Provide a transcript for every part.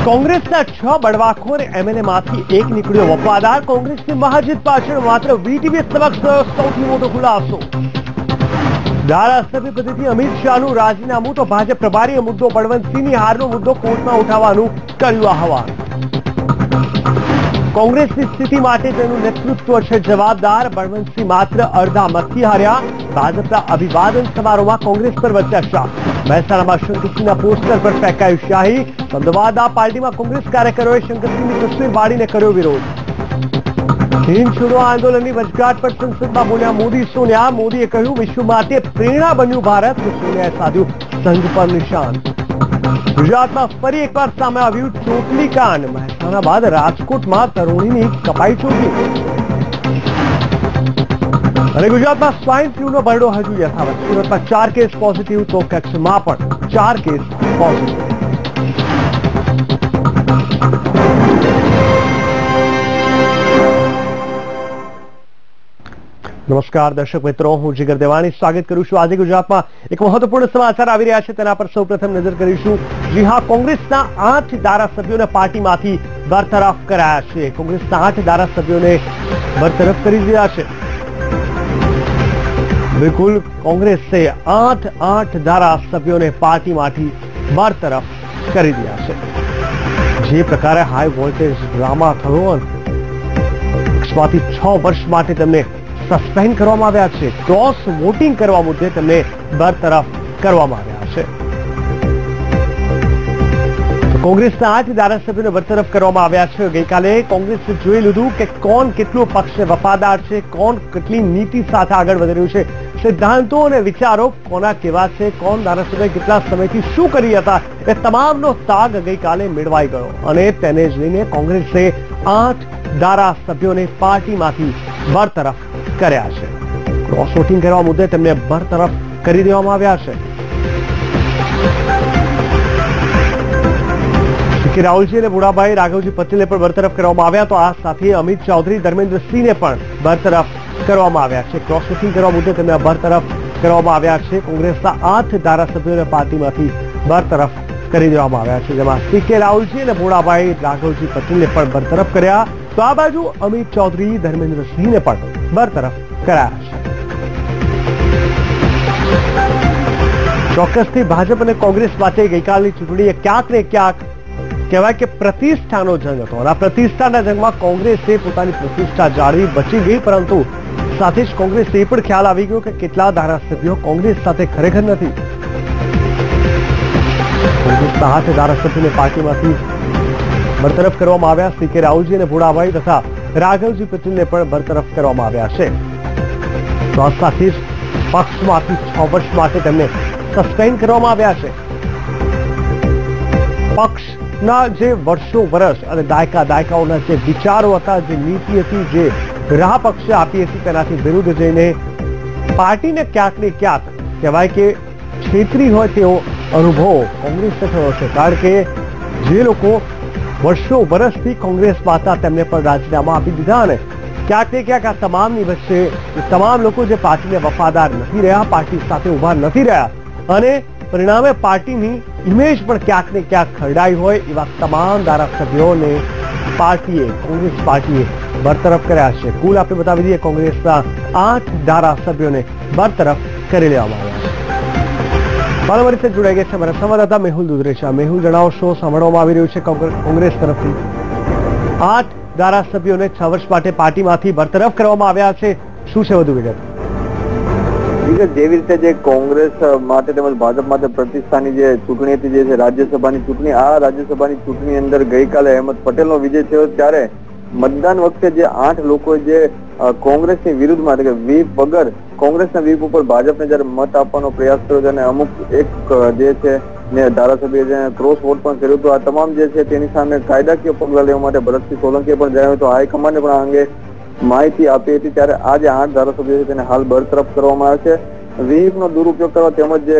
કોંગ્રેસના 6 બળવાખોર એમએલએ માંથી એક નીકળ્યો વફાદાર. કોંગ્રેસની મહાજીત પાછળ માત્ર વીટીવી સમક્ષ સૌથી મોટો ખુલાસો. ધારાસભ્ય પદેથી અમિત શાહનું રાજીનામું તો ભાજપ પ્રભારી મુદ્દો બળવંતસિંહની હારનો મુદ્દો કોર્ટમાં ઉઠાવવાનું કર્યું આહવાન. કોંગ્રેસની સ્થિતિ માટે તેનું નેતૃત્વ છે જવાબદાર. બળવંતસિંહ માત્ર અડધા મતથી હાર્યા. ભાજપના અભિવાદન સમારોહમાં કોંગ્રેસ પર વર્ત્યા શાહ. મહેસાણામાં શંકરસિંહના પોસ્ટર પર ફેંકાયું શાહી. અમદાવાદના પાર્ટીમાં કોંગ્રેસ કાર્યકરોએ શંકરસિંહની તસવીર બાળીને કર્યો વિરોધ. હિન્દ છોડો આંદોલનની વચગાંઠ પર સંસદમાં બોલ્યા મોદી સોનિયા. મોદીએ કહ્યું વિશ્વ માટે પ્રેરણા બન્યું ભારત. સોનિયાએ સાધ્યું સંઘ પર નિશાન. ગુજરાતમાં ફરી એકવાર સામે આવ્યું ચોટલી કાંડ. મહેસાણા બાદ રાજકોટમાં તરુણીની કપાઈ ચોટલી. અને ગુજરાતમાં સ્વાઇન ફ્લૂનો ભરડો હજુ યથાવત. સુરતમાં 4 કેસ પોઝિટિવ તો કચ્છમાં પણ 4 કેસ પોઝિટિવ. નમસ્કાર દર્શક મિત્રો, હું જીગર દેવાણી સ્વાગત કરું છું. આજે ગુજરાતમાં એક મહત્વપૂર્ણ સમાચાર આવી રહ્યા છે, તેના પર સૌપ્રથમ નજર કરીશું. જી હા, કોંગ્રેસના 8 ધારાસભ્યોને પાર્ટીમાંથી બરતરફ કરાયા છે. કોંગ્રેસના 8 ધારાસભ્યોને બરતરફ કરી દીધા છે. બિલકુલ, કોંગ્રેસે 8 ધારાસભ્યોને પાર્ટીમાંથી બરતરફ કરી દીધા છે. જે પ્રકારે હાઈ વોલ્ટેજ ડ્રામા થયો, 6 વર્ષ માટે તેમને સસ્પેન્ડ કરવામાં આવ્યા છે. ક્રોસ વોટિંગ કરવા મુદ્દે તેમને બરતરફ કરવામાં આવ્યા છે. કોંગ્રેસના 8 ધારાસભ્યોને બરતરફ કરવામાં આવ્યા છે. ગઈકાલે કોંગ્રેસે જોઈ લીધું કે કોણ કેટલું પક્ષને વફાદાર છે, કોણ કેટલી નીતિ સાથે આગળ વધી રહ્યું છે, સિદ્ધાંતો અને વિચારો કોના કેવા છે, કોણ ધારાસભ્ય કેટલા સમયથી શું કરી હતા, એ તમામનો તાગ ગઈકાલે મેળવાઈ ગયો. અને તેને જ લઈને કોંગ્રેસે 8 ધારાસભ્યોને પાર્ટીમાંથી બરતરફ કર્યા છે. ક્રોસ વોટિંગ કરવા મુદ્દે તેમને બરતરફ કરી દેવામાં આવ્યા છે. કે રાહુલજી અને બુડાભાઈ રાઘવજી પટેલને પણ બરતરફ કરવામાં આવ્યા, તો આ સાથે અમિત ચૌધરી, ધર્મેન્દ્રસિંહને પણ બરતરફ કરવામાં આવ્યા છે. ક્રોસ વોટિંગ કરવા મુદ્દે તેમને બરતરફ કરવામાં આવ્યા છે. કોંગ્રેસના 8 ધારાસભ્યોને પાર્ટીમાંથી બરતરફ કરી દેવામાં આવ્યા છે, જેમાં કે રાહુલજી અને બુડાભાઈ રાઘવજી પટેલને પણ બરતરફ કર્યા. તો આ બાજુ અમિત ચૌધરી, ધર્મેન્દ્રસિંહને પણ બરતરફ કરાયા છે. ચોક્કસથી ભાજપ અને કોંગ્રેસ માટે ગઈકાલની ચૂંટણી ક્યાંક ને ક્યાંક કહેવાય કે પ્રતિષ્ઠાનો જંગ હતો. અને આ પ્રતિષ્ઠાના જંગમાં કોંગ્રેસે પોતાની પ્રતિષ્ઠા જાળવી બચી ગઈ, પરંતુ સાથે જ કોંગ્રેસને એ પણ ખ્યાલ આવી ગયો કે કેટલા ધારાસભ્યો કોંગ્રેસ સાથે ખરેખર નથી. કોંગ્રેસના 8 ધારાસભ્યોને પાર્ટીમાંથી બરતરફ કરવામાં આવ્યા. સી કે રાહુલજી અને ભોળાભાઈ તથા રાઘવજી પટેલને પણ બરતરફ કરવામાં આવ્યા છે. તો આ સાથે જ પક્ષમાંથી 6 વર્ષ માટે તેમને સસ્પેન્ડ કરવામાં આવ્યા છે. પક્ષના જે વર્ષો અને દાયકાઓના જે વિચારો હતા, જે નીતિ હતી, જે રાહ પક્ષે આપી હતી, તેનાથી વિરુદ્ધ જઈને પાર્ટીને ક્યાંક ને ક્યાંક કહેવાય કે છેતરી હોય તેવો અનુભવ કોંગ્રેસને થયો છે. કારણ કે જે લોકો વર્ષોથી કોંગ્રેસમાં હતા તેમને પણ રાજીનામા આપી દીધા, અને ક્યાંક ને ક્યાંક આ તમામની વચ્ચે તમામ લોકો જે પાર્ટીને વફાદાર નથી રહ્યા, પાર્ટી સાથે ઉભા નથી રહ્યા, અને પરિણામે પાર્ટીની ઇમેજ પણ ક્યાંક ને ક્યાંક ખરડાઈ હોય, એવા તમામ ધારાસભ્યોને કોંગ્રેસ પાર્ટીએ બરતરફ કર્યા છે. કુલ આપણે બતાવી દઈએ, કોંગ્રેસના 8 ધારાસભ્યોને બરતરફ કરી લેવામાં આવ્યા છે. મારા રીતે જોડાઈ ગયા છે મારા સંવાદદાતા મેહુલ દુધરેશા. મેહુલ, જણાવશો, સાંભળવામાં આવી રહ્યું છે કોંગ્રેસ તરફથી 8 ધારાસભ્યોને 6 વર્ષ માટે પાર્ટીમાંથી બરતરફ કરવામાં આવ્યા છે. શું છે વધુ વિગત? જેવી રીતે જે કોંગ્રેસ માટે તેમજ ભાજપ માટે પ્રતિષ્ઠાની જે ચૂંટણી હતી, જે છે રાજ્યસભાની ચૂંટણી, આ રાજ્યસભાની ચૂંટણી અંદર ગઈકાલે અહેમદ પટેલનો વિજય થયો, ત્યારે મતદાન વખતે જે 8 લોકો જે કોંગ્રેસની વિરુદ્ધમાં એટલે કે વ્હીપ વગર કોંગ્રેસના વ્હીપ ઉપર ભાજપને જયારે મત આપવાનો પ્રયાસ કર્યો અને અમુક એક જે છે ને ધારાસભ્ય જે ક્રોસ વોટ પણ કર્યો હતો, આ તમામ જે છે તેની સામે કાયદાકીય પગલાં લેવા માટે ભરતસિંહ સોલંકીએ પણ જણાવ્યું હતું. હાઈકમાન્ડે પણ આ અંગે માહિતી આપી હતી. ત્યારે આ જે 8 ધારાસભ્યો છે તેને હાલ બરતરફ કરવામાં આવે છે. વ્હીપનો દુરુપયોગ કરવા તેમજ જે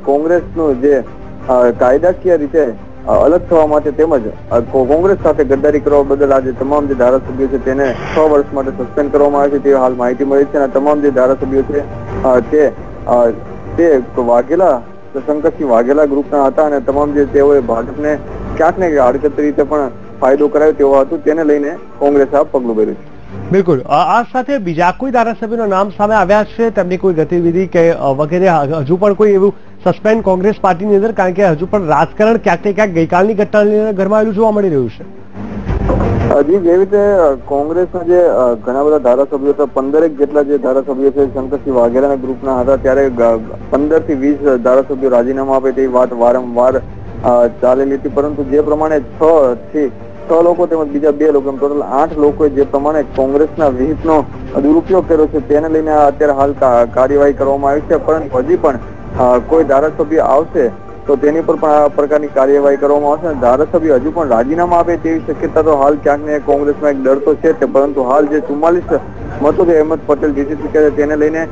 કોંગ્રેસનું જે કાયદાકીય રીતે અલગ થવા માટે તેમજ કોંગ્રેસ સાથે ગદ્દારી કરવા બદલ આજે તમામ જે ધારાસભ્યો છે તેને 6 વર્ષ માટે સસ્પેન્ડ કરવામાં આવે છે, તે હાલ માહિતી મળી છે. અને તમામ જે ધારાસભ્યો છે તે વાઘેલા શંકરસિંહ વાઘેલા ગ્રુપના હતા અને તમામ જે તેઓએ ભાજપને ક્યાંક ને આડકતરી રીતે પણ ફાયદો કરાયો તેવું હતું, તેને લઈને કોંગ્રેસે આ પગલું ભર્યું છે. બિલકુલ. આ સાથે બીજા કોઈ ધારાસભ્યોના નામ સામે આવ્યા છે, તેમની કોઈ ગતિવિધિ કે વગેરે હજુ પણ કોઈ એવું સસ્પેન્ડ કોંગ્રેસ પાર્ટીની અંદર, કારણ કે હજુ પણ રાજકારણ ક્યાંક ને ક્યાંક ગઈકાલની ઘટનાને ગરમાયેલું જોવા મળી રહ્યું છે? હજી જેવી રીતે કોંગ્રેસના જે ઘણા બધા ધારાસભ્યો હતા, 15 જેટલા જે ધારાસભ્યો છે શંકરસિંહ વાઘેલાના ગ્રુપના હતા, ત્યારે 15 થી 20 ધારાસભ્યો રાજીનામા આપે તેવી વાત વારંવાર ચાલેલી હતી, પરંતુ જે પ્રમાણે 6 લોકો તેમજ બીજા 2 લોકો, એમ ટોટલ 8 લોકોએ જે પ્રમાણે કોંગ્રેસના વિહિતનો દુરુપયોગ કર્યો છે તેને લઈને અત્યારે હાલ કાર્યવાહી કરવામાં આવી છે. પરંતુ હજી પણ કોઈ ધારાસભ્ય આવશે તો તેની પર પણ આ પ્રકારની કાર્યવાહી કરવામાં આવશે. ધારાસભ્ય હજુ પણ રાજીનામા આપે તેવી શક્યતા તો હાલ ક્યાંક ને કોંગ્રેસમાં એક ડર તો છે, પરંતુ હાલ જે 44 મતો જે અહેમદ પટેલ જીતી ચૂક્યા છે તેને લઈને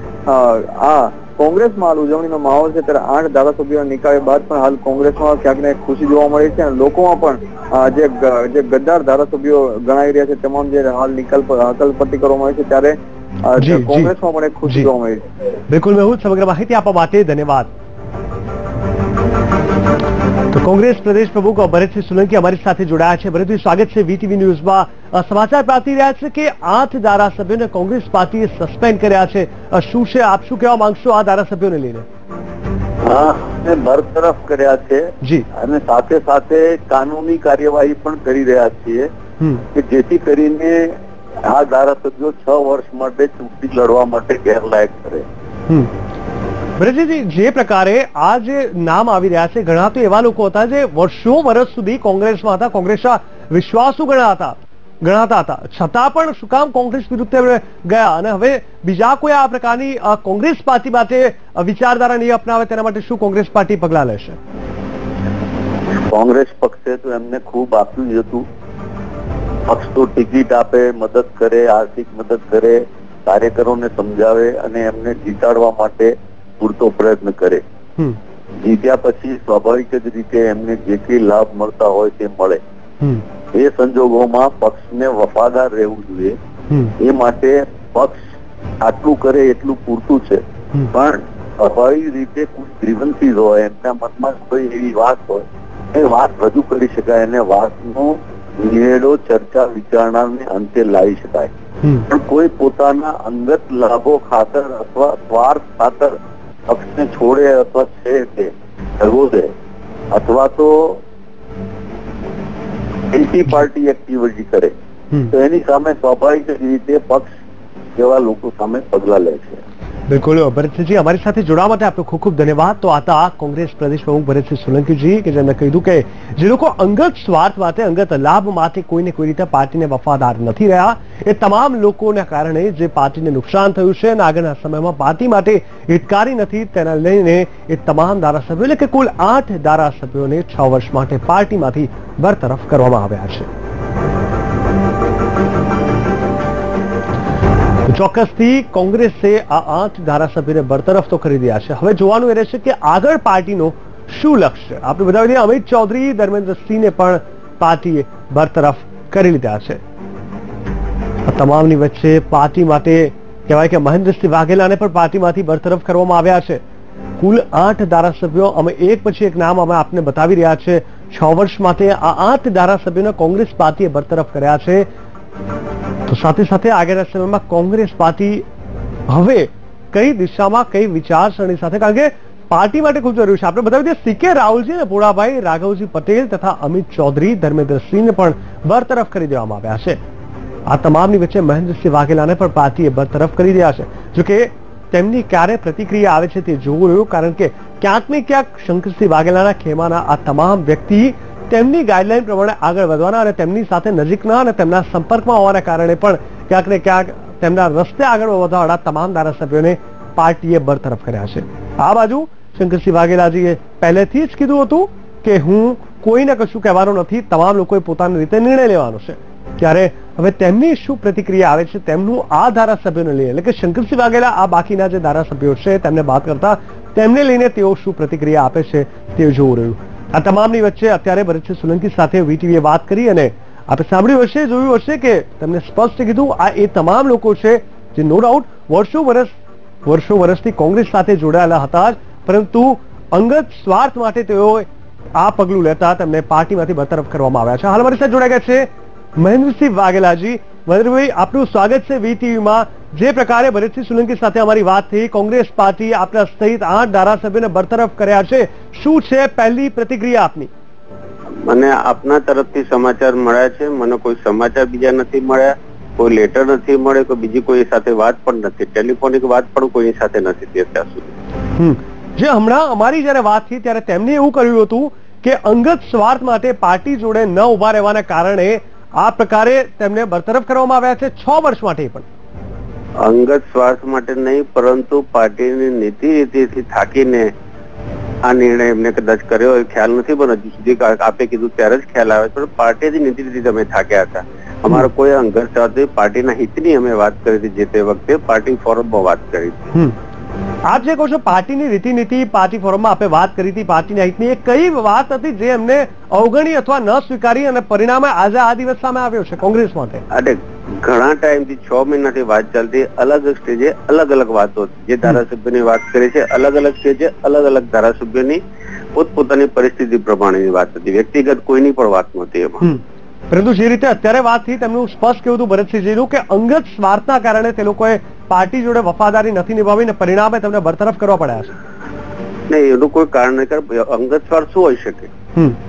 આ કોંગ્રેસમાં હાલ ઉજવણીનો માહોલ છે. ત્યારે 8 ધારાસભ્યો નિકાય બાદ પણ હાલ કોંગ્રેસમાં ક્યાંક ને ખુશી જોવા મળી છે અને લોકોમાં પણ જે ગદ્દાર ધારાસભ્યો ગણાઈ રહ્યા છે તમામ જે હાલ હકલપટ્ટી કરવામાં આવી છે, ત્યારે કોંગ્રેસમાં પણ એક ખુશી જોવા મળી છે. બિલકુલ મેહુલ, સમગ્ર માહિતી આપવા માટે ધન્યવાદ. તો કોંગ્રેસ પ્રદેશ પ્રમુખ ભરતસિંહ સોલંકી અમારી સાથે જોડાયા છે. ભરતભાઈ, સ્વાગત છે વીટીવી ન્યૂઝમાં. સમાચાર પ્રાપ્ત થઈ રહ્યા છે કે 8 ધારાસભ્યોને કોંગ્રેસ પાર્ટીએ સસ્પેન્ડ કર્યા છે. શું છે, આપ શું કહેવા માંગશો આ ધારાસભ્યોને લઈને? બરતરફ કર્યા છે જી, અને સાથે સાથે કાનૂની કાર્યવાહી પણ કરી રહ્યા છીએ કે જેથી કરીને આ ધારાસભ્યો 6 વર્ષ માટે ચૂંટણી લડવા માટે ગેરલાયક કરે. ભરતજી, જે પ્રકારે આ જે નામ આવી રહ્યા છે, ઘણા તો એવા લોકો હતા જે વર્ષ સુધી કોંગ્રેસમાં હતા, કોંગ્રેસના વિશ્વાસુ ગણાતા હતા, છતાં પણ શું કામ કોંગ્રેસ વિરુદ્ધ ગયા અને હવે બીજા કોઈ આ પ્રકારની કોંગ્રેસ પાર્ટી માટે વિચારધારા નહીં અપનાવે તેના માટે શું કોંગ્રેસ પાર્ટી પગલા લેશે? કોંગ્રેસ પક્ષે તો એમને ખૂબ આપ્યું હતું. પક્ષ તો ટિકિટ આપે, મદદ કરે, આર્થિક મદદ કરે, કાર્યકરોને સમજાવે અને એમને જીતાડવા માટે પૂરતો પ્રયત્ન કરે. જીત્યા પછી સ્વાભાવિક જ રીતે એમને જે કઈ લાભ મળતા હોય તે મળે. એ સંજોગોમાં પક્ષને વફાદાર રહેવું જોઈએ. એ માટે પક્ષ આટલું કરે એટલું પૂરતું છે, પણ સ્વાભાવિક રીતે કોઈ ગ્રીવન્સીસ હોય, એમના મનમાં કોઈ એવી વાત હોય, એ વાત રજૂ કરી શકાય અને વાતનો નિવેડો ચર્ચા વિચારણાને અંતે લાવી શકાય. પણ કોઈ પોતાના અંગત લાભો ખાતર અથવા સ્વાર્થ ખાતર પક્ષને છોડે અથવા છે કે ભગવો દે અથવા તો એન્ટી પાર્ટી એક્ટિવિટી કરે તો એની સામે સ્વાભાવિક રીતે પક્ષ એવા લોકો સામે પગલા લે છે. બિલકુલ ભરતસિંહજી, અમારી સાથે જોડાવા માટે આપનો ખૂબ ખૂબ ધન્યવાદ. તો આ કોંગ્રેસ પ્રદેશ પ્રમુખ ભરતસિંહ સોલંકીજી કે જેમણે કહ્યું કે જે લોકો અંગત સ્વાર્થ માટે, અંગત લાભ માટે કોઈને કોઈ રીતે પાર્ટીને વફાદાર નથી રહ્યા, એ તમામ લોકોના કારણે જે પાર્ટીને નુકસાન થયું છે અને આગળના સમયમાં પાર્ટી માટે હિતકારી નથી, તેના લઈને એ તમામ ધારાસભ્યો એટલે કે કુલ 8 ધારાસભ્યોને 6 વર્ષ માટે પાર્ટીમાંથી બરતરફ કરવામાં આવ્યા છે. ચોક્કસથી કોંગ્રેસે આ 8 ધારાસભ્યોને બરતરફ તો કરી દીધા છે. હવે જોવાનું એ રહેશે કે આગળ પાર્ટીનો શું લક્ષ્ય. આપણે બતાવી દઈએ, અમિત ચૌધરી, ધર્મેન્દ્રસિંહને પણ પાર્ટીએ બરતરફ કરી લીધા છે. આ તમામની વચ્ચે પાર્ટી માટે કહેવાય કે મહેન્દ્રસિંહ વાઘેલાને પણ પાર્ટીમાંથી બરતરફ કરવામાં આવ્યા છે. કુલ 8 ધારાસભ્યો, અમે એક પછી એક નામ અમે આપને બતાવી રહ્યા છે. 6 વર્ષ માટે આ 8 ધારાસભ્યોને કોંગ્રેસ પાર્ટીએ બરતરફ કર્યા છે. તો સાથે સાથે આગળના સમયમાં કોંગ્રેસ પાર્ટી હવે કઈ દિશામાં, કઈ વિચારસરણી સાથે, કારણ કે પાર્ટી માટે ખૂબ જરૂરી છે. આપણે બતાવી દઈએ, સીકે રાહુલજી અને ભોળાભાઈ, રાઘવજી પટેલ તથા અમિત ચૌધરી, ધર્મેન્દ્રસિંહને પણ બરતરફ કરી દેવામાં આવ્યા છે. આ તમામની વચ્ચે મહેન્દ્રસિંહ વાઘેલાને પણ પાર્ટીએ બરતરફ કરી દીધા છે. જોકે તેમની ક્યારે પ્રતિક્રિયા આવે છે તે જોવું રહ્યું, કારણ કે ક્યાંક ને ક્યાંક શંકરસિંહ વાઘેલાના ખેમાના આ તમામ વ્યક્તિ તેમની ગાઈડલાઈન પ્રમાણે આગળ વધવાના અને તેમની સાથે નજીકના અને તેમના સંપર્કમાં હોવાના કારણે પણ ક્યાંક ને ક્યાંક તેમના રસ્તે આગળ વધવાવાળા તમામ ધારાસભ્યોને પાર્ટીએ બરતરફ કર્યા છે. આ બાજુ શંકરસિંહ વાઘેલાજીએ પહેલેથી જ કીધું હતું કે હું કોઈને કશું કહેવાનો નથી, તમામ લોકોએ પોતાની રીતે નિર્ણય લેવાનો છે. ત્યારે હવે તેમની શું પ્રતિક્રિયા આવે છે તેમનું આ ધારાસભ્યોને લઈને, એટલે કે શંકરસિંહ વાઘેલા આ બાકીના જે ધારાસભ્યો છે તેમને બાદ કરતા તેમને લઈને તેઓ શું પ્રતિક્રિયા આપે છે તે જોવું રહ્યું. આ તમામની વચ્ચે અત્યારે ભરતસિંહ સોલંકી સાથે વીટીવીએ વાત કરી અને આપણે સાંભળ્યું હશે, જોયું હશે કે તેમને સ્પષ્ટ કીધું આ એ તમામ લોકો છે જે નો ડાઉટ વર્ષો વર્ષથી કોંગ્રેસ સાથે જોડાયેલા હતા, પરંતુ અંગત સ્વાર્થ માટે તેઓ આ પગલું લેતા તેમને પાર્ટીમાંથી બરતરફ કરવામાં આવ્યા છે. હાલ અમારી સાથે જોડાઈ ગયા છે મહેન્દ્રસિંહ વાઘેલાજી. મહેન્દ્રભાઈ, આપનું સ્વાગત છે VTVમાં. જે પ્રકારે ભરતસિંહ સોલંકી સાથે અમારી વાત થઈ, કોંગ્રેસ પાર્ટી આપના સહિત 8 ધારાસભ્યોને બરતરફ કર્યા છે, શું છે પહેલી પ્રતિક્રિયા આપની? મને આપના તરફથી સમાચાર મળ્યા છે. મને કોઈ સમાચાર બીજા નથી મળ્યા, કોઈ લેટર નથી મળે, કોઈ બીજી કોઈ સાથે વાત પણ નથી, ટેલિફોનિક વાત પણ કોઈની સાથે નથી થઈ અત્યાર સુધી. જે હમણાં અમારી જયારે વાત થઈ ત્યારે તેમણે એવું કહ્યું હતું કે અંગત સ્વાર્થ માટે પાર્ટી જોડે ન ઉભા રહેવાના કારણે આ પ્રકારે તેમને બરતરફ કરવામાં આવ્યા છે 6 વર્ષ માટે. પણ અંગત સ્વાર્થ માટે નહીં, પરંતુ પાર્ટીની નીતિ રીતિથી થાકીને આ નિર્ણય એમને કદાચ કર્યો હોય, ખ્યાલ નથી, પણ હજુ સુધી આપે કીધું ત્યારે જ ખ્યાલ આવે છે. પાર્ટીની નીતિ રીતિ અમે થાક્યા હતા. અમારો કોઈ અંગત સ્વાર્થ, પાર્ટીના હિતની અમે વાત કરી હતી. જે તે વખતે પાર્ટી ફોરમમાં વાત કરી હતી. આપ જે કહો છો પાર્ટીની રીતિનીતિ, પાર્ટી ફોરમમાં આપે વાત કરી હતી પાર્ટીના હિતની, એ કઈ વાત હતી જે એમને અવગણી અથવા ન સ્વીકારી અને પરિણામે આજે આ દિવસ સામે આવ્યો છે કોંગ્રેસ માટે? અરે ઘણા ટાઈમથી 6 મહિનાથી વાત ચાલતી, અલગ સ્ટેજે અલગ અલગ વાતો. જે ધારાસભ્યોની વાત કરી છે અલગ અલગ સ્ટેજે અલગ અલગ ધારાસભ્યોની પોતપોતાની પરિસ્થિતિ પ્રમાણેની વાત હતી, વ્યક્તિગત કોઈની પણ વાત નહોતી એમાં. પરંતુ જે રીતે અત્યારે વાત થઈ તેમનું સ્પષ્ટ કેવું હતું ભરતસિંહજીનું કે અંગત સ્વાર્થના કારણે તે લોકોએ પાર્ટી જોડે વફાદારી નથી નિભાવીને પરિણામે તેમને બરતરફ કરવા પડ્યા છે. નહીં, એનું કોઈ કારણ નહીં. અંગત સ્વાર્થ શું હોઈ શકે?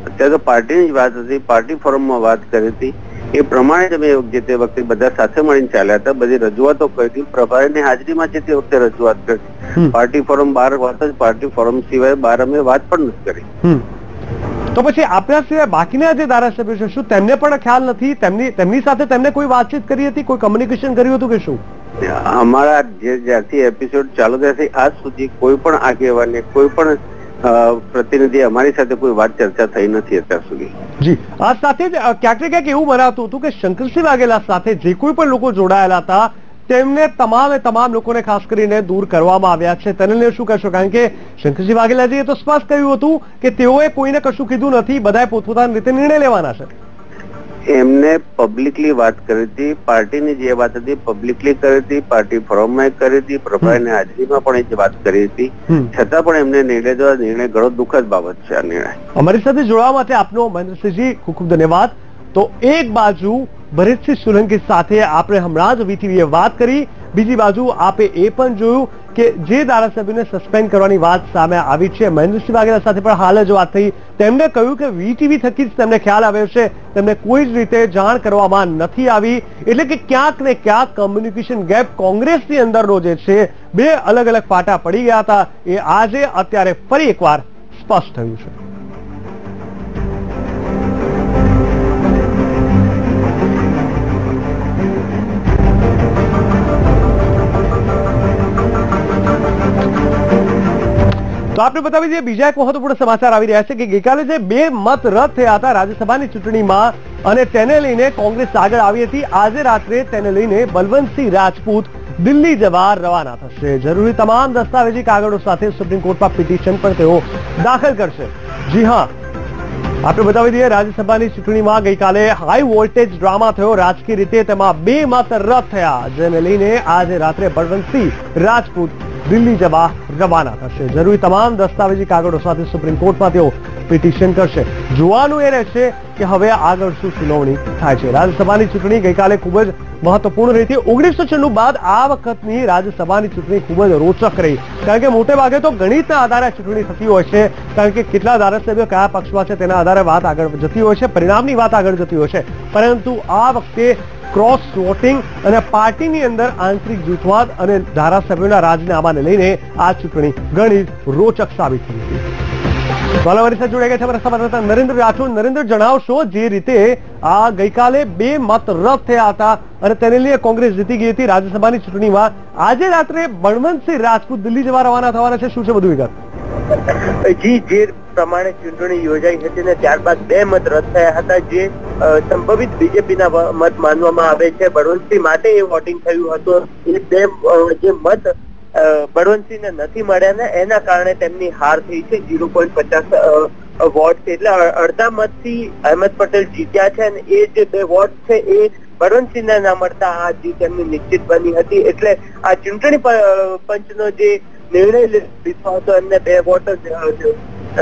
અત્યારે તો પાર્ટીની જ વાત હતી, પાર્ટી ફોરમમાં વાત કરી હતી, એ પ્રમાણે જ અમે જે તે વખતે બધા સાથે મળીને ચાલ્યા હતા. બધી રજૂઆતો કરી હતી, પ્રભારીની હાજરીમાં જે તે વખતે રજૂઆત કરી. પાર્ટી ફોરમ બહાર વાત જ, પાર્ટી ફોરમ સિવાય બહાર અમે વાત પણ નથી કરી. તો પછી આપણા સિવાય બાકીના જે ધારાસભ્યો છે શું તેમને પણ ખ્યાલ નથી? તેમની સાથે તેમને કોઈ વાતચીત કરી હતી, કોઈ કમ્યુનિકેશન કર્યું હતું કે શું? અમારા જ્યારથી એપિસોડ ચાલુ ત્યારથી આજ સુધી કોઈ પણ આગેવાને, કોઈ પણ પ્રતિનિધિ અમારી સાથે કોઈ વાત ચર્ચા થઈ નથી અત્યાર સુધી. જી, આ સાથે જ ક્યાંક ને ક્યાંક એવું મનાતું હતું કે શંકરસિંહ વાઘેલા સાથે જે કોઈ પણ લોકો જોડાયેલા હતા તેમને તમામ લોકોને ખાસ કરીને દૂર કરવામાં આવ્યા છે. તેને લઈને શું કહેશો? કારણ કે શંકરસિંહ વાઘેલાજીએ તો સ્પષ્ટ કહ્યું હતું કે તેઓએ કોઈને કશું કીધું નથી, બધાએ પોતપોતાની રીતે નિર્ણય લેવાના છે. એમને પબ્લિકલી વાત કરી હતી, પાર્ટીની જે વાત હતી પબ્લિકલી કરી હતી, પાર્ટી ફોરમમાં કરી હતી, પ્રભારીની હાજરીમાં પણ એ વાત કરી હતી. છતાં પણ એમને નિર્ણય ઘણો દુઃખદ બાબત છે આ નિર્ણય. અમારી સાથે જોડાવા માટે આપનો મહેન્દ્રસિંહજી ખૂબ ખૂબ ધન્યવાદ. તો એક બાજુ ભરતસિંહ સોલંકી સાથે આપણે હમણાં જ VTVએ વાત કરી, બીજી બાજુ આપે એ પણ જોયું કે જે ધારાસભ્યને સસ્પેન્ડ કરવાની વાત સામે આવી છે, મહેન્દ્રસિંહ વાઘેલા સાથે પણ હાલ જ વાત થઈ. તેમણે કહ્યું કે VTV થકી જ તેમને ખ્યાલ આવ્યો છે, તેમને કોઈ જ રીતે જાણ કરવામાં નથી આવી. એટલે કે ક્યાંક ને ક્યાંક કમ્યુનિકેશન ગેપ કોંગ્રેસની અંદરનો જે છે, બે અલગ અલગ ફાટા પડી ગયા હતા, એ આજે અત્યારે ફરી એકવાર સ્પષ્ટ થયું છે. તો આપણે બતાવી દઈએ બીજા એક મહત્વપૂર્ણ સમાચાર આવી રહ્યા છે કે ગઈકાલે જે 2 મત રદ થયા હતા રાજ્યસભાની ચૂંટણીમાં અને તેને લઈને કોંગ્રેસ આગળ આવી હતી. આજે રાત્રે તેને લઈને બલવંતસિંહ રાજપૂત દિલ્હી જવા રવાના થશે. જરૂરી તમામ દસ્તાવેજી કાગળો સાથે સુપ્રીમ કોર્ટમાં પિટિશન પણ તેઓ દાખલ કરશે. જી હા, આપણે બતાવી દઈએ રાજ્યસભાની ચૂંટણીમાં ગઈકાલે હાઈ વોલ્ટેજ ડ્રામા થયો રાજકીય રીતે. તેમાં 2 મત રદ થયા, જેને લઈને આજે રાત્રે બળવંતસિંહ રાજપૂત દિલ્હી જવા રવાના થશે. જરૂરી તમામ દસ્તાવેજી કાગળો સાથે સુપ્રીમ કોર્ટમાં તેઓ પિટિશન કરશે. જોવાનું એ રહેશે કે હવે આગળ શું સુનાવણી થાય છે. રાજ્યસભાની ચૂંટણી ગઈકાલે ખૂબ જ મહત્વપૂર્ણ રહી હતી. 1996 બાદ આ વખતની રાજ્યસભાની ચૂંટણી ખૂબ જ રોચક રહી, કારણ કે મોટે ભાગે તો ગણિતના આધારે ચૂંટણી થતી હોય છે, કારણ કે કેટલા ધારાસભ્યો કયા પક્ષમાં છે તેના આધારે વાત આગળ જતી હોય છે, પરિણામની વાત આગળ જતી હોય છે. પરંતુ આ વખતે ક્રોસ વોટિંગ અને પાર્ટીની અંદર આંતરિક જૂથવાદ અને ધારાસભ્યોના રાજીનામાને લઈને આ ચૂંટણી ઘણી રોચક સાબિત થઈ હતી. અમારી સાથે જોડાઈ ગયા છે અમારા સંવાદદાતા નરેન્દ્ર રાઠોડ. નરેન્દ્ર, જણાવશો જે રીતે આ ગઈકાલે 2 મત રદ થયા હતા અને તેને લઈને કોંગ્રેસ જીતી ગઈ હતી રાજ્યસભાની ચૂંટણીમાં, આજે રાત્રે બળવંતસિંહ રાજપૂત દિલ્હી જવા રવાના થવાના છે, શું છે બધું વિગત? જી, જે પ્રમાણે ચૂંટણી યોજાઈ હતી ને ત્યારબાદ 2 મત રદ થયા હતા, જે સંભવિત બીજેપીના મત માનવામાં આવે છે. બળવંતસિંહ માટે એ વોટિંગ થયું હતું. એ 2 જે મત બળવંતસિંહને નથી મળ્યા ને એના કારણે તેમની હાર થઈ છે. 0.50 વોટ એટલે અડધા મતથી અહેમદ પટેલ જીત્યા છે અને એ જે 2 વોટ છે એ બળવંતસિંહને ના મળતા આ જીત એમની નિશ્ચિત બની હતી. એટલે આ ચૂંટણી પંચનો જે નિર્ણય લીધો હતો એમને 2 વોટ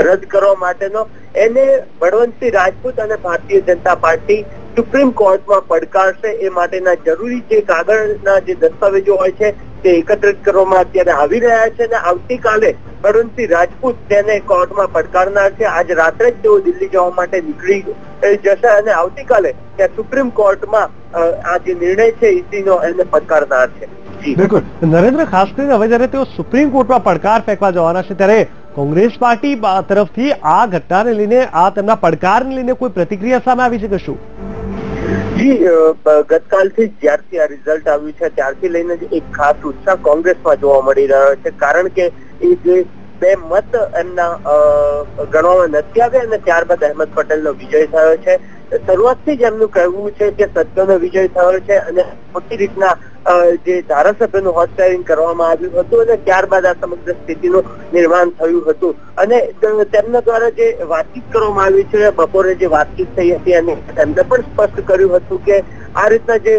રદ કરવા માટેનો, એને બળવંતસિંહ રાજપૂત અને ભારતીય જનતા પાર્ટી સુપ્રીમ કોર્ટમાં પડકારશે. એ માટેના જરૂરી જે કાગળના જે દસ્તાવેજો હોય છે તે એકત્રિત કરવામાં અત્યારે આવી રહ્યા છે અને આવતીકાલે બળવંતસિંહ રાજપૂત તેને કોર્ટમાં પડકારનાર છે. આજ રાત્રે જ તેઓ દિલ્હી જવા માટે નીકળી જશે અને આવતીકાલે ત્યાં સુપ્રીમ કોર્ટમાં આ જે નિર્ણય છે ઈસીનો એને પડકારનાર છે. બિલકુલ નરેન્દ્ર, ખાસ કરીને હવે જયારે તેઓ સુપ્રીમ કોર્ટમાં પડકાર ફેંકવા જવાના છે ત્યારે કોંગ્રેસ પાર્ટી તરફથી આ ઘટનાને લઈને, આ તેમના પડકારને લઈને કોઈ પ્રતિક્રિયા સામે આવી છે કે શું? જી, ગતકાલથી જ્યારથી આ રિઝલ્ટ આવ્યું છે ત્યારથી લઈને એક ખાસ ઉત્સાહ કોંગ્રેસમાં જોવા મળી રહ્યો છે, કારણ કે એ જે 2 મત એમના ગણવામાં નથી આવ્યા અને ત્યારબાદ અહેમદ પટેલનો વિજય થયો છે. શરૂઆતથી જ એમનું કહેવું છે કે સત્યનો વિજય થયો છે અને ખોટી રીતના જે ધારાસભ્યનું હોટ શેરિંગ કરવામાં આવ્યું હતું અને ત્યારબાદ આ સમગ્ર સ્થિતિનું નિર્માણ થયું હતું. અને તેમના દ્વારા જે વાતચીત કરવામાં આવી છે, બપોરે જે વાતચીત થઈ હતી અને એમને પણ સ્પષ્ટ કર્યું હતું કે આ રીતના જે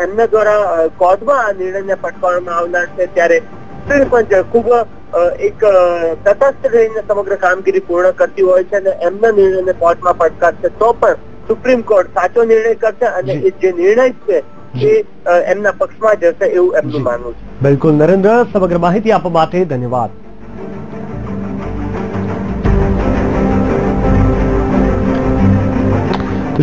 એમના દ્વારા કોર્ટમાં આ નિર્ણયને પડકારવામાં આવનાર છે, ત્યારે સુપ્રીમ કોર્ટ ખૂબ એક તટસ્થ રહીને સમગ્ર કામગીરી પૂર્ણ કરતી હોય છે અને એમના નિર્ણયને કોર્ટમાં પડકારશે તો પણ સુપ્રીમ કોર્ટ સાચો નિર્ણય કરશે અને એ જે નિર્ણય છે એ એમના પક્ષમાં જશે એવું એમનું માનવું છે. બિલકુલ નરેન્દ્ર, સમગ્ર માહિતી આપવા માટે ધન્યવાદ.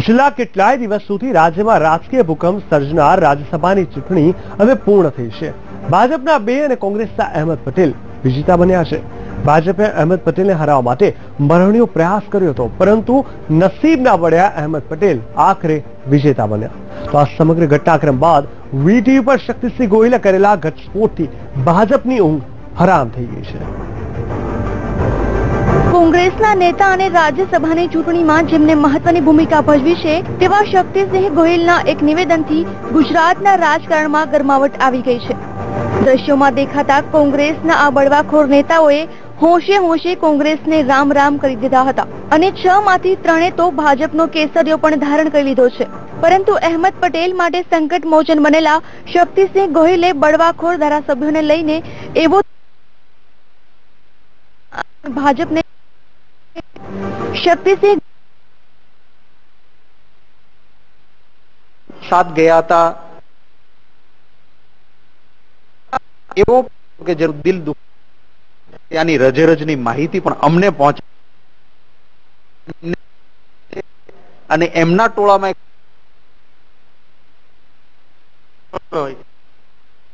છેલ્લા કેટલાય દિવસ સુધી રાજ્યમાં રાજકીય ભૂકંપ સર્જનાર રાજ્યસભાની ચૂંટણી હવે પૂર્ણ થઈ છે. ભાજપના 2 અને કોંગ્રેસના અહેમદ પટેલ વિજેતા બન્યા છે. ભાજપે અહેમદ પટેલને હરાવવા માટે મરણીયો પ્રયાસ કર્યો હતો, પરંતુ નસીબ ના વળ્યા અહેમદ પટેલ આખરે વિજેતા બન્યા. તો આ સમગ્ર ઘટનાક્રમ બાદ વીટીવી પર શક્તિસિંહ ગોહિલે કરેલા ઘટસ્ફોટથી ભાજપની ઊંઘ હરામ થઈ ગઈ છે. કોંગ્રેસના નેતા અને રાજ્યસભાની ચૂંટણીમાં જેમને મહત્વની ભૂમિકા ભજવી છે તેવા શક્તિસિંહ ગોહિલના એક નિવેદનથી ગુજરાતના રાજકારણમાં ગરમાવટ આવી ગઈ છે. દ્રશ્યોમાં દેખાતા કોંગ્રેસના આ બળવાખોર નેતાઓએ હોંશે હોંશે કોંગ્રેસને રામ રામ કરી દીધા હતા અને 6 માંથી 3 તો ભાજપનો કેસરિયો પણ ધારણ કરી લીધો છે. પરંતુ અહેમદ પટેલ માટે સંકટ મોચન બનેલા શક્તિસિંહ ગોહિલે બળવાખોર ધારાસભ્યોને લઈને એવો ભાજપને શક્તિસિંહ સાથ ગયા હતા એવો કે જે દિલ દુખ, ત્યાંની રજે રજની માહિતી પણ અમને પહોંચી અને એમના ટોળામાં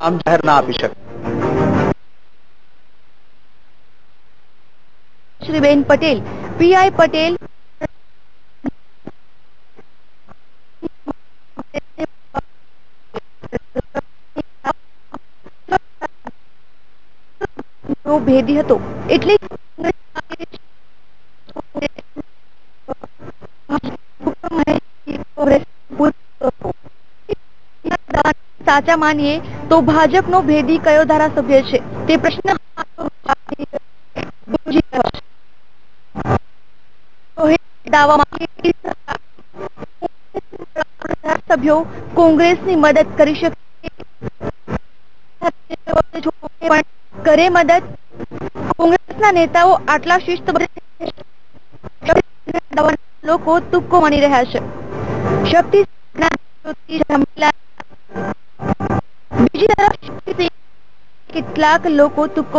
આમ જાહેર ના આપી શકે. શ્રીબેન પટેલ, પીઆઈ પટેલ ભેદી હતો એટલે સાચા માનીએ તો ભાજપનો ભેદી કયો ધારાસભ્ય છે તે પ્રશ્ન સભ્યો કોંગ્રેસની મદદ કરી શકે કરે મદદ. કોંગ્રેસના નેતાઓ આટલા શિસ્તબદ્ધ લોકો તુક્કો માની રહ્યા છે. શક્તિ બીજી તરફ કેટલાક લોકો તુક્કો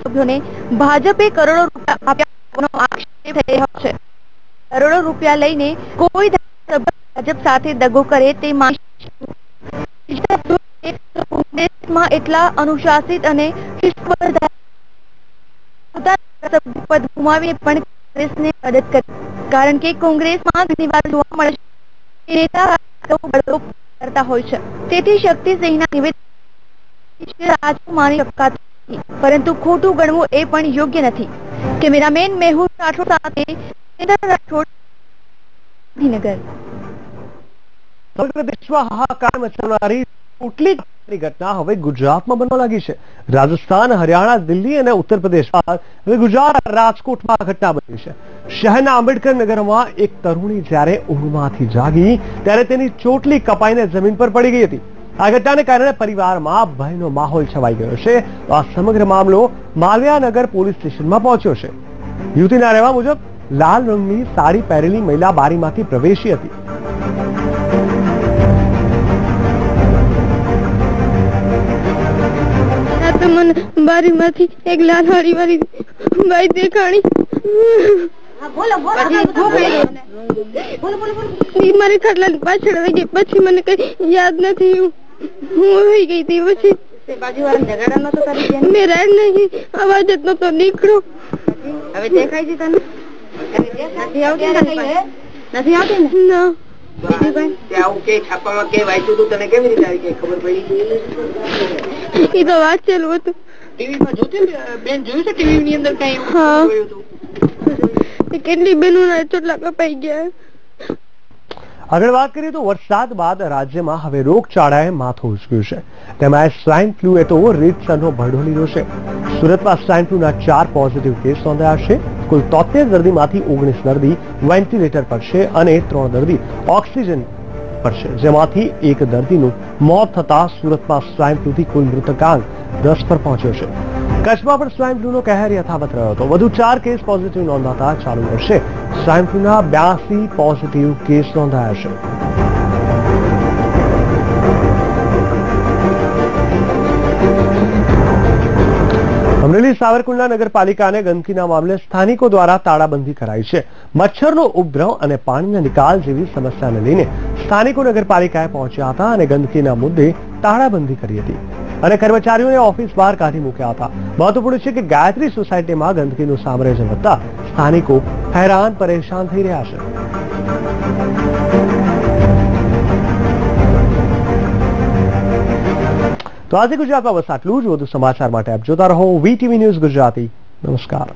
સભ્યોને ભાજપે કરોડો રૂપિયા આપ્યાનો આક્ષેપ થઈ રહ્યો છે. કરોડો રૂપિયા લઈને કોઈ ભાજપ સાથે દગો કરે તે કોંગ્રેસમાં એટલા અનુશાસિત અને પદ ગુમાવીને પણ કોંગ્રેસને મદદ કરી, કારણ કે કોંગ્રેસમાં ઘણી વાર જોવા મળે છે નેતા કરતા હોય છે. તેથી શક્તિસિંહના નિવેદન માની શકાતું નથી, પરંતુ ખોટું ગણવું એ પણ યોગ્ય નથી. કેમેરામેન મેહુલ રાઠોડ સાથે રાઠોડ, ગાંધીનગર. સમગ્ર દેશમાં હાહાકાર મચાવનારી કેટલીક ઘટના હવે ગુજરાતમાં બનવા લાગી છે. રાજસ્થાન, હરિયાણા, દિલ્હી અને ઉત્તર પ્રદેશ બાદ હવે ગુજરાત રાજકોટમાં ઘટના બની છે. શહેરના આંબેડકર નગરમાં એક તરુણી જ્યારે ઊંઘમાંથી જાગી ત્યારે તેની ચોટલી કપાઈને જમીન પર પડી ગઈ હતી. આ ઘટનાને કારણે પરિવારમાં ભયનો માહોલ છવાઈ ગયો છે. આ સમગ્ર મામલો માલવિયાનગર પોલીસ સ્ટેશનમાં પહોંચ્યો છે. યુવતીના રહેવા મુજબ લાલ રંગની સાડી પહેરેલી મહિલા બારીમાંથી પ્રવેશી હતી. મને બારીમાંથી એક લાલ વાળી બાઈ દેખાણી. મારી ખાટલાની પાછળ રહી ગઈ. પછી મને કઈ યાદ નથી. હું હોઈ ગઈ હતી. પછી મેં રાડ નહીં, અવાજ જ નતો નીકળો. હવે દેખાય છે તને? નથી આવતી ને? ના. એ તો વાંચેલું હતું. કેટલી બહેનો ના ચોટલા કપાઈ ગયા. આગળ વાત કરીએ તો વરસાદ બાદ રાજ્યમાં હવે રોગચાળાએ માથું ઉચક્યું છે. તેમાં સ્વાઇન ફ્લૂએ તો રીતસરનો ભરડો લીધો છે. સુરતમાં સ્વાઇન ફ્લૂના 4 પોઝિટિવ કેસ નોંધાયા છે. કુલ 73 દર્દીમાંથી 19 દર્દી વેન્ટિલેટર પર છે અને 3 દર્દી ઓક્સિજન પર છે, જેમાંથી એક દર્દીનું મોત થતા સુરતમાં સ્વાઇન ફ્લૂથી કુલ મૃતકાંક 10 પર પહોંચ્યો છે. કચ્છમાં પણ સ્વાઇન ફ્લૂનો કહેર યથાવત રહ્યો હતો. વધુ 4 કેસ પોઝિટિવ નોંધાતા ચાલુ વર્ષે સ્વાઇન ફ્લૂના 82 પોઝિટિવ કેસ નોંધાયા છે. અમરેલી સાવરકુંડલા નગરપાલિકાને ગંદકીના મામલે સ્થાનિકો દ્વારા તાળાબંધી કરાઈ છે. મચ્છરનો ઉપદ્રવ અને પાણીના નિકાલ જેવી સમસ્યાને લઈને સ્થાનિકો નગરપાલિકાએ પહોંચ્યા હતા અને ગંદકીના મુદ્દે તાળાબંધી કરી હતી અને કર્મચારીઓને ઓફિસ બહાર કાઢી મૂક્યા હતા. મહત્વપૂર્ણ છે કે ગાયત્રી સોસાયટીમાં ગંદકીનું સામ્રાજ્ય વધતા સ્થાનિકો હેરાન પરેશાન થઈ રહ્યા છે. તો આજે ગુજરાતમાં બસ આટલું જ. વધુ સમાચાર માટે આપ જોતા રહો VTV ન્યૂઝ ગુજરાતી. નમસ્કાર.